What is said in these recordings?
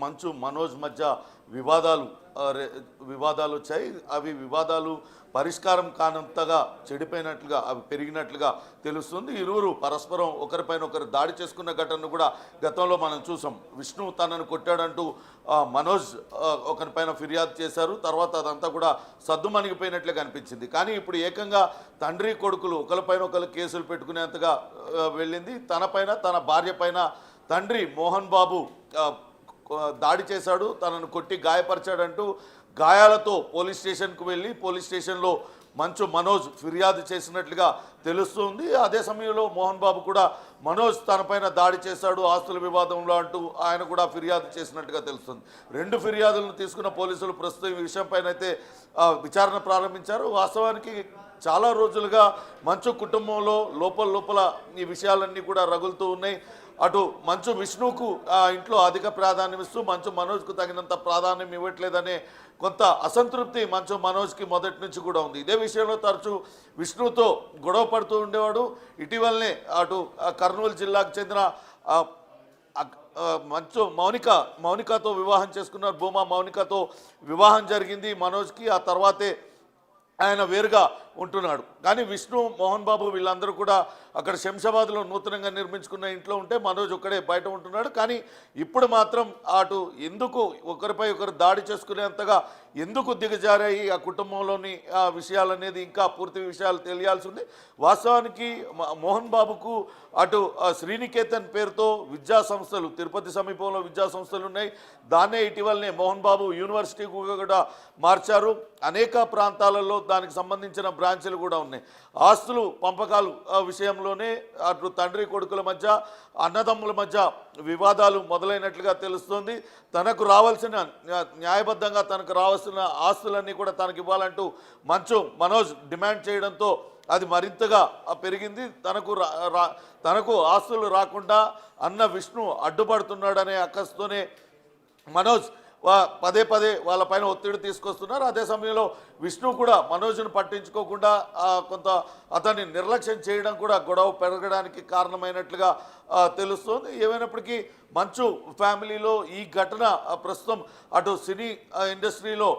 మంచు మనోజ్ మధ్య వివాదాలు వివాదాలు వచ్చాయి. అవి వివాదాలు పరిష్కారం కానంతగా చెడిపోయినట్లుగా అవి పెరిగినట్లుగా తెలుస్తుంది. ఇరువురు పరస్పరం ఒకరిపైన ఒకరు దాడి చేసుకున్న ఘటనను కూడా గతంలో మనం చూసాం. విష్ణు తనను కొట్టాడంటూ మనోజ్ ఒకరిపైన ఫిర్యాదు చేశారు. తర్వాత అదంతా కూడా సద్దుమణిగిపోయినట్లే కనిపించింది. కానీ ఇప్పుడు ఏకంగా తండ్రి కొడుకులు ఒకరిపైన ఒకరు కేసులు పెట్టుకునేంతగా వెళ్ళింది. తన భార్య పైన తండ్రి మోహన్ బాబు దాడి చేశాడు, తనను కొట్టి గాయపరిచాడంటూ గాయాలతో పోలీస్ స్టేషన్కు వెళ్ళి పోలీస్ స్టేషన్లో మంచు మనోజ్ ఫిర్యాదు చేసినట్లుగా తెలుస్తుంది. అదే సమయంలో మోహన్ బాబు కూడా మనోజ్ తనపైన దాడి చేశాడు ఆస్తుల వివాదంలో అంటూ ఆయన కూడా ఫిర్యాదు చేసినట్టుగా తెలుస్తుంది. రెండు ఫిర్యాదులను తీసుకున్న పోలీసులు ప్రస్తుతం ఈ విషయంపైన అయితే విచారణ ప్రారంభించారు. వాస్తవానికి చాలా రోజులుగా మంచు కుటుంబంలో లోపల ఈ విషయాలన్నీ కూడా రగులుతూ ఉన్నాయి. అటు మంచు విష్ణుకు ఇంట్లో అధిక ప్రాధాన్యం ఇస్తూ మంచు మనోజ్కు తగినంత ప్రాధాన్యం ఇవ్వట్లేదనే కొంత అసంతృప్తి మంచు మనోజ్కి మొదటి నుంచి కూడా ఉంది. ఇదే విషయంలో తరచూ విష్ణుతో గొడవ పడుతూ ఉండేవాడు. ఇటీవలనే అటు కర్నూలు జిల్లాకు చెందిన మంచు మౌనికతో వివాహం చేసుకున్నారు. భూమా మౌనికతో వివాహం జరిగింది మనోజ్కి. ఆ తర్వాతే ఆయన వేరుగా ఉంటున్నాడు. కానీ విష్ణు మోహన్ బాబు వీళ్ళందరూ కూడా అక్కడ శంషాబాద్లో నూతనంగా నిర్మించుకున్న ఇంట్లో ఉంటే మనోజ్ ఒక్కడే బయట ఉంటున్నాడు. కానీ ఇప్పుడు మాత్రం అటు ఎందుకు ఒకరిపై ఒకరు దాడి చేసుకునేంతగా ఎందుకు దిగజారాయి ఆ కుటుంబంలోని విషయాలనేది ఇంకా పూర్తి విషయాలు తెలియాల్సి ఉంది. వాస్తవానికి మోహన్ బాబుకు అటు శ్రీనికేతన్ పేరుతో విద్యా సంస్థలు తిరుపతి సమీపంలో విద్యా సంస్థలు ఉన్నాయి. దాన్నే ఇటీవలనే మోహన్ బాబు యూనివర్సిటీ కూడా మార్చారు. అనేక ప్రాంతాలలో దానికి సంబంధించిన బ్రాంచ్లు కూడా ఉన్నాయి. ఆస్తులు పంపకాలు విషయంలోనే అటు తండ్రి కొడుకుల మధ్య అన్నదమ్ముల మధ్య వివాదాలు మొదలైనట్లుగా తెలుస్తోంది. తనకు రావాల్సిన న్యాయబద్ధంగా తనకు రావాల్సిన ఆస్తులన్నీ కూడా తనకు ఇవ్వాలంటూ మంచు మనోజ్ డిమాండ్ చేయడంతో అది మరింతగా పెరిగింది. తనకు ఆస్తులు రాకుండా అన్న విష్ణు అడ్డుపడుతున్నాడనే అక్కస్తోనే మనోజ్ పదే వాళ్ళపైన ఒత్తిడి తీసుకొస్తున్నారు. అదే సమయంలో విష్ణు కూడా మనోజ్ను పట్టించుకోకుండా కొంత అతన్ని నిర్లక్ష్యం చేయడం కూడా గొడవ పెరగడానికి కారణమైనట్లుగా తెలుస్తోంది. ఏమైనప్పటికీ మంచు ఫ్యామిలీలో ఈ ఘటన ప్రస్తుతం అటు సినీ ఇండస్ట్రీలో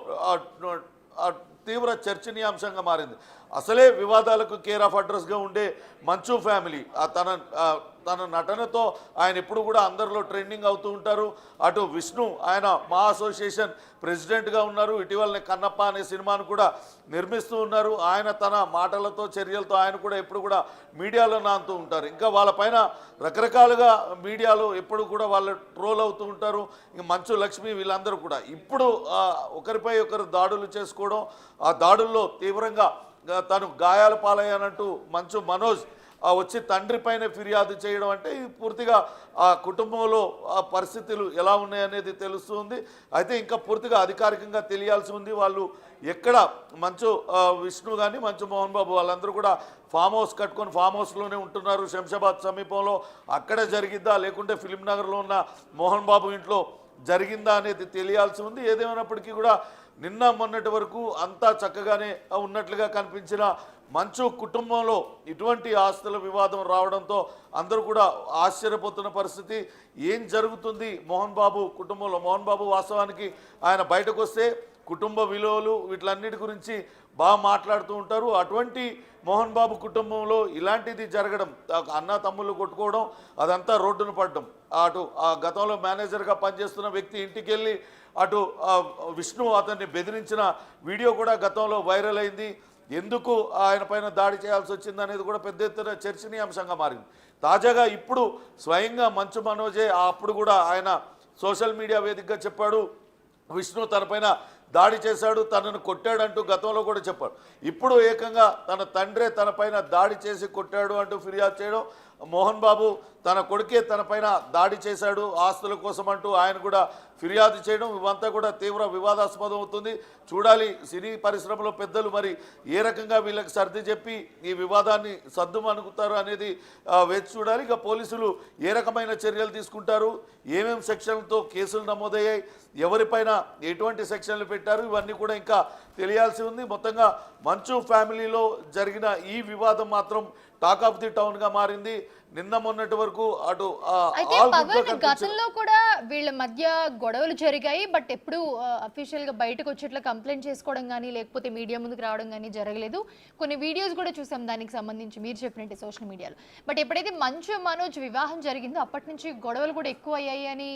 తీవ్ర చర్చనీయాంశంగా మారింది. అసలే వివాదాలకు కేర్ ఆఫ్ అడ్రస్గా ఉండే మంచు ఫ్యామిలీ తన నటనతో ఆయన ఎప్పుడు కూడా అందరిలో ట్రెండింగ్ అవుతూ ఉంటారు. అటు విష్ణు ఆయన మా అసోసియేషన్ ప్రెసిడెంట్గా ఉన్నారు. ఇటీవలనే కన్నప్ప అనే సినిమాను కూడా నిర్మిస్తూ ఉన్నారు. ఆయన తన మాటలతో చర్యలతో ఆయన కూడా ఎప్పుడు కూడా మీడియాలో నానుతూ ఉంటారు. ఇంకా వాళ్ళపైన రకరకాలుగా మీడియాలో ఎప్పుడు కూడా వాళ్ళు ట్రోల్ అవుతూ ఉంటారు. ఇంక మంచు లక్ష్మి వీళ్ళందరూ కూడా ఇప్పుడు ఒకరిపై ఒకరు దాడులు చేసుకోవడం, ఆ దాడుల్లో తీవ్రంగా తను గాయాల పాలయ్యానంటూ మంచు మనోజ్ వచ్చి తండ్రి పైన ఫిర్యాదు చేయడం అంటే పూర్తిగా ఆ కుటుంబంలో ఆ పరిస్థితులు ఎలా ఉన్నాయనేది తెలుస్తుంది. అయితే ఇంకా పూర్తిగా అధికారికంగా తెలియాల్సి ఉంది. వాళ్ళు ఎక్కడ మంచు విష్ణు కానీ మంచు మోహన్ బాబు వాళ్ళందరూ కూడా ఫామ్ హౌస్ కట్టుకొని ఫామ్ హౌస్లోనే ఉంటున్నారు శంషాబాద్ సమీపంలో. అక్కడే జరిగిద్దా లేకుంటే ఫిలిం నగర్లో ఉన్న మోహన్ బాబు ఇంట్లో జరిగిందా అనేది తెలియాల్సి ఉంది. ఏదేమైనప్పటికీ కూడా నిన్న మొన్నటి వరకు అంతా చక్కగానే ఉన్నట్లుగా కనిపించిన మంచు కుటుంబంలో ఇటువంటి ఆస్తుల వివాదం రావడంతో అందరూ కూడా ఆశ్చర్యపోతున్న పరిస్థితి. ఏం జరుగుతుంది మోహన్ బాబు కుటుంబంలో? మోహన్ బాబు వాస్తవానికి ఆయన బయటకు వస్తే కుటుంబ విలువలు వీటిలన్నిటి గురించి బాగా మాట్లాడుతూ ఉంటారు. అటువంటి మోహన్ బాబు కుటుంబంలో ఇలాంటిది జరగడం, అన్న తమ్ముళ్ళు కొట్టుకోవడం, అదంతా రోడ్డును పడడం, అటు గతంలో మేనేజర్గా పనిచేస్తున్న వ్యక్తి ఇంటికి వెళ్ళి అటు విష్ణు అతన్ని బెదిరించిన వీడియో కూడా గతంలో వైరల్ అయింది. ఎందుకు ఆయన పైన దాడి చేయాల్సి వచ్చింది అనేది కూడా పెద్ద ఎత్తున చర్చనీయాంశంగా మారింది. తాజాగా ఇప్పుడు స్వయంగా మంచు మనోజే అప్పుడు కూడా ఆయన సోషల్ మీడియా వేదికగా చెప్పాడు, విష్ణు తనపైన దాడి చేశాడు, తనను కొట్టాడంటూ గతంలో కూడా చెప్పాడు. ఇప్పుడు ఏకంగా తన తండ్రే తనపైన దాడి చేసి కొట్టాడు అంటూ ఫిర్యాదు చేయడం, మోహన్ బాబు తన కొడుకే తనపైన దాడి చేశాడు ఆస్తుల కోసం అంటూ ఆయన కూడా ఫిర్యాదు చేయడం, ఇవంతా కూడా తీవ్ర వివాదాస్పదం అవుతుంది. చూడాలి సినీ పరిశ్రమలో పెద్దలు మరి ఏ రకంగా వీళ్ళకి సర్ది చెప్పి ఈ వివాదాన్ని సర్దుమనుగుతారు అనేది వేచి చూడాలి. ఇక పోలీసులు ఏ రకమైన చర్యలు తీసుకుంటారు, ఏమేం సెక్షన్లతో కేసులు నమోదయ్యాయి, ఎవరిపైన ఎటువంటి సెక్షన్లు పెట్టారు, ఇవన్నీ కూడా ఇంకా తెలియాల్సి ఉంది. మొత్తంగా మంచు ఫ్యామిలీలో జరిగిన ఈ వివాదం మాత్రం టాక్ ఆఫ్ ది టౌన్గా మారింది. నిన్న మొన్నటి వరకు అటు అయితే all good గా పవన్ కనిపించారు. గతంలో కూడా వీళ్ళ మధ్య గొడవలు జరిగాయి, బట్ ఎప్పుడు అఫీషియల్ గా బయటకు వచ్చి ఇట్లా కంప్లైంట్ చేసుకోవడం కానీ లేకపోతే మీడియా ముందుకు రావడం కానీ జరగలేదు. కొన్ని వీడియోస్ కూడా చూసాం దానికి సంబంధించి మీరు చెప్పినట్టు సోషల్ మీడియాలో. బట్ ఎప్పుడైతే మంచు మనోజ్ వివాహం జరిగిందో అప్పటి నుంచి గొడవలు కూడా ఎక్కువ అయ్యాయి అని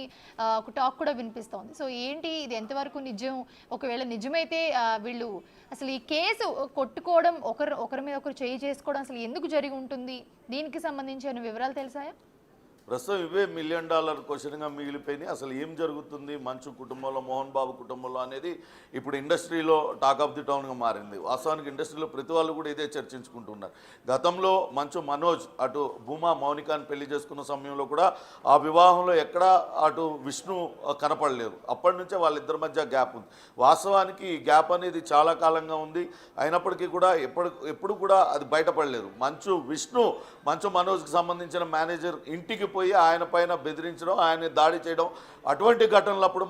ఒక టాక్ కూడా వినిపిస్తోంది. సో ఏంటి ఇది ఎంతవరకు నిజం? ఒకవేళ నిజమైతే వీళ్ళు అసలు ఈ కేసు కొట్టుకోవడం, ఒకరి మీద ఒకరు చేయి చేసుకోవడం అసలు ఎందుకు జరిగి ఉంటుంది? దీనికి సంబంధించి ఏమైనా వివరాలు తెలిసాయా? ప్రస్తుతం ఇవే $1 మిలియన్ క్వశ్చన్గా మిగిలిపోయినాయి. అసలు ఏం జరుగుతుంది మంచు కుటుంబంలో, మోహన్ బాబు కుటుంబంలో అనేది ఇప్పుడు ఇండస్ట్రీలో టాక్ ఆఫ్ ది టౌన్గా మారింది. వాస్తవానికి ఇండస్ట్రీలో ప్రతి వాళ్ళు కూడా ఇదే చర్చించుకుంటున్నారు. గతంలో మంచు మనోజ్ అటు భూమా మౌనికాని పెళ్లి చేసుకున్న సమయంలో కూడా ఆ వివాహంలో ఎక్కడా అటు విష్ణు కనపడలేరు. అప్పటి నుంచే వాళ్ళిద్దరి మధ్య గ్యాప్ ఉంది. వాస్తవానికి ఈ గ్యాప్ అనేది చాలా కాలంగా ఉంది. అయినప్పటికీ కూడా ఎప్పుడు కూడా అది బయటపడలేదు. మంచు మనోజ్కి సంబంధించిన మేనేజర్ ఇంటికి పోయి ఆయన పైన బెదిరించడం, ఆయన దాడి చేయడం, అటువంటి ఘటనలప్పుడు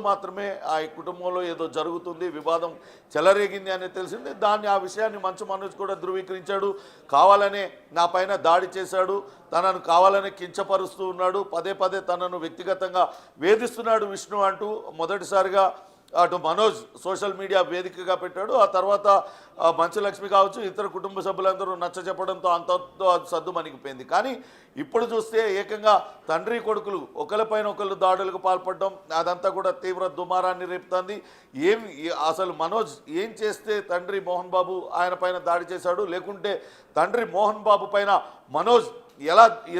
మాత్రమే ఆ కుటుంబంలో ఏదో జరుగుతుంది, వివాదం చెలరేగింది అనేది తెలిసింది. ఆ విషయాన్ని మంచు మనోజ్ కూడా ధృవీకరించాడు. కావాలనే నా పైన దాడి చేశాడు, తనను కావాలనే కించపరుస్తూ ఉన్నాడు, పదే తనను వ్యక్తిగతంగా వేధిస్తున్నాడు విష్ణు అంటూ మొదటిసారిగా అటు మనోజ్ సోషల్ మీడియా వేదికగా పెట్టాడు. ఆ తర్వాత మంచు లక్ష్మి కావచ్చు, ఇతర కుటుంబ సభ్యులందరూ నచ్చ చెప్పడంతో అంతతో సద్దు మణిగిపోయింది. కానీ ఇప్పుడు చూస్తే ఏకంగా తండ్రి కొడుకులు ఒకరిపైన ఒకళ్ళు దాడులకు పాల్పడడం, అదంతా కూడా తీవ్ర దుమారాన్ని రేపుతుంది. అసలు మనోజ్ ఏం చేస్తే తండ్రి మోహన్ బాబు ఆయన పైన దాడి చేశాడు, లేకుంటే తండ్రి మోహన్ బాబు పైన మనోజ్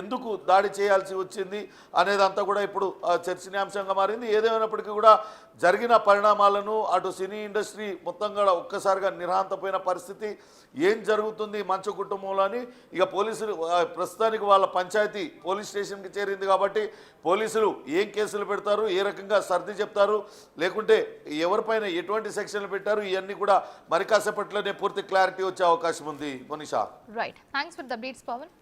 ఎందుకు దాడి చేయాల్సి వచ్చింది అనేదంతా కూడా ఇప్పుడు చర్చనీయాంశంగా మారింది. ఏదేమైనప్పటికీ కూడా జరిగిన పరిణామాలను అటు సినీ ఇండస్ట్రీ మొత్తం కూడా ఒక్కసారిగా నిర్హాంతపోయిన పరిస్థితి. ఏం జరుగుతుంది మంచు కుటుంబంలో అని ఇక పోలీసులు ప్రస్తుతానికి వాళ్ళ పంచాయతీ పోలీస్ స్టేషన్కి చేరింది కాబట్టి పోలీసులు ఏం కేసులు పెడతారు, ఏ రకంగా సర్ది చెప్తారు, లేకుంటే ఎవరిపైన ఎటువంటి సెక్షన్లు పెట్టారు, ఇవన్నీ కూడా మరి కాసేపట్లోనే పూర్తి క్లారిటీ వచ్చే అవకాశం ఉంది. Manisha, right, thanks for the updates Pawan.